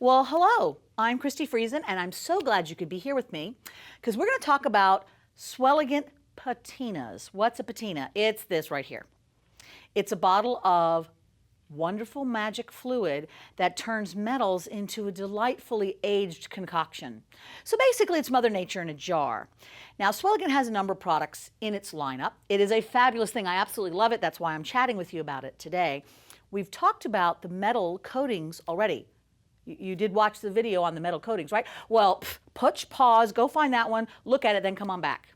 Well, hello, I'm Christi Friesen, and I'm so glad you could be here with me because we're going to talk about Swellegant patinas. What's a patina? It's this right here. It's a bottle of wonderful magic fluid that turns metals into a delightfully aged concoction. So basically, it's Mother Nature in a jar. Now, Swellegant has a number of products in its lineup. It is a fabulous thing. I absolutely love it. That's why I'm chatting with you about it today. We've talked about the metal coatings already. You did watch the video on the metal coatings, right? Well, pause, go find that one, look at it, then come on back.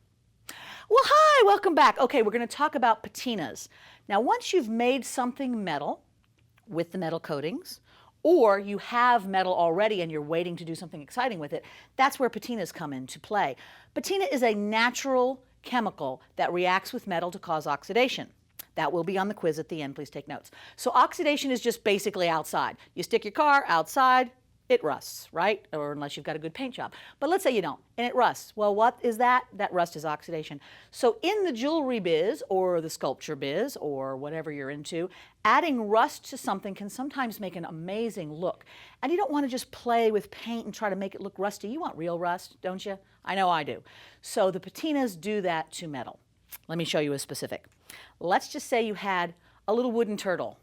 Well, hi, welcome back. Okay, we're going to talk about patinas. Now, once you've made something metal with the metal coatings, or you have metal already and you're waiting to do something exciting with it, that's where patinas come into play. Patina is a natural chemical that reacts with metal to cause oxidation. That will be on the quiz at the end. Please take notes. So oxidation is just basically outside. You stick your car outside, it rusts, right? Or unless you've got a good paint job. But let's say you don't, and it rusts. Well, what is that? That rust is oxidation. So in the jewelry biz or the sculpture biz or whatever you're into, adding rust to something can sometimes make an amazing look. And you don't want to just play with paint and try to make it look rusty. You want real rust, don't you? I know I do. So the patinas do that to metal. Let me show you a specific. Let's just say you had a little wooden turtle,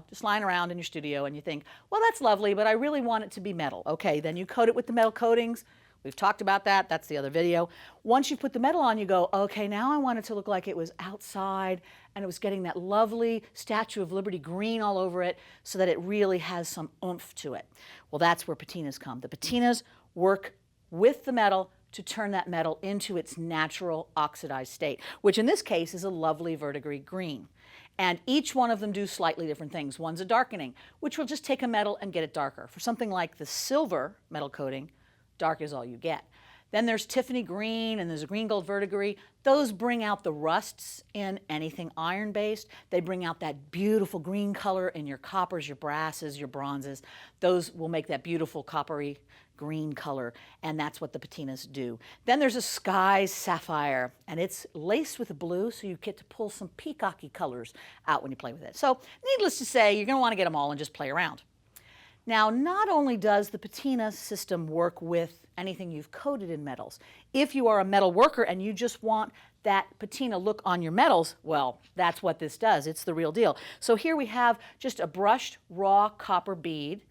just lying around in your studio, and you think, well, that's lovely, but I really want it to be metal. Okay, then you coat it with the metal coatings. We've talked about that. That's the other video. Once you put the metal on, you go, okay, now I want it to look like it was outside and it was getting that lovely Statue of Liberty green all over it so that it really has some oomph to it. Well, that's where patinas come. The patinas work with the metal to turn that metal into its natural oxidized state, which in this case is a lovely verdigris green. And each one of them do slightly different things. One's a darkening, which will just take a metal and get it darker. For something like the silver metal coating, dark is all you get. Then there's Tiffany green and there's a green gold verdigris. Those bring out the rusts in anything iron-based. They bring out that beautiful green color in your coppers, your brasses, your bronzes. Those will make that beautiful coppery green color, and that's what the patinas do. Then there's a sky sapphire, and it's laced with blue, so you get to pull some peacocky colors out when you play with it. So needless to say, you're going to want to get them all and just play around. Now, not only does the patina system work with anything you've coated in metals, if you are a metal worker and you just want that patina look on your metals, well, that's what this does. It's the real deal. So here we have just a brushed raw copper bead.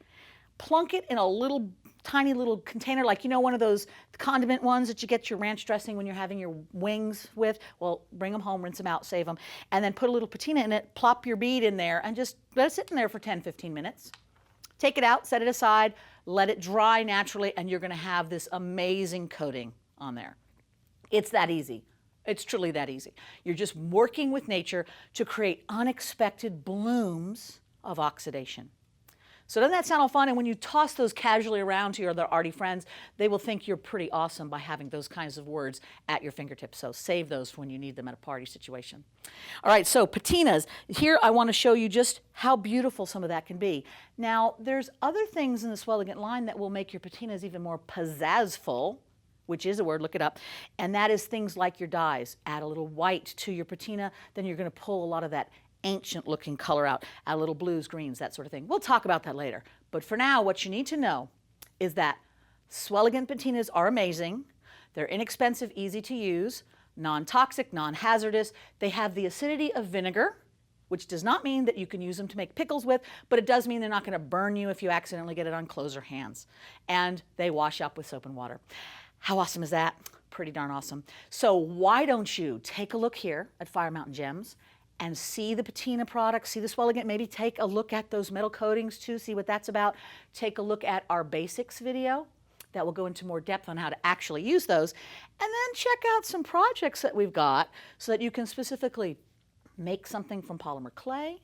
Plunk it in a tiny little container, like one of those condiment ones that you get your ranch dressing when you're having your wings with. Well, bring them home, rinse them out, save them, and then put a little patina in it, plop your bead in there, and just let it sit in there for 10-15 minutes. Take it out, set it aside, let it dry naturally, and you're going to have this amazing coating on there. It's that easy. It's truly that easy. You're just working with nature to create unexpected blooms of oxidation. So doesn't that sound all fun? And when you toss those casually around to your other arty friends, they will think you're pretty awesome by having those kinds of words at your fingertips. So save those for when you need them at a party situation. All right, so patinas. Here I want to show you just how beautiful some of that can be. Now, there's other things in the Swellegant line that will make your patinas even more pizzazzful, which is a word, look it up, and that is things like your dyes. Add a little white to your patina, then you're going to pull a lot of that ancient looking color out, add little blues, greens, that sort of thing. We'll talk about that later. But for now, what you need to know is that Swellegant patinas are amazing. They're inexpensive, easy to use, non-toxic, non-hazardous. They have the acidity of vinegar, which does not mean that you can use them to make pickles with, but it does mean they're not going to burn you if you accidentally get it on clothes or hands. And they wash up with soap and water. How awesome is that? Pretty darn awesome. So why don't you take a look here at Fire Mountain Gems and see the patina products, see the Swellegant, maybe take a look at those metal coatings too, see what that's about. Take a look at our basics video that will go into more depth on how to actually use those. And then check out some projects that we've got so that you can specifically make something from polymer clay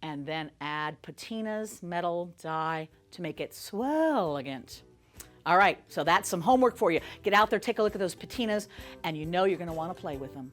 and then add patinas, metal, dye to make it Swellegant. All right, so that's some homework for you. Get out there, take a look at those patinas, and you're going to want to play with them.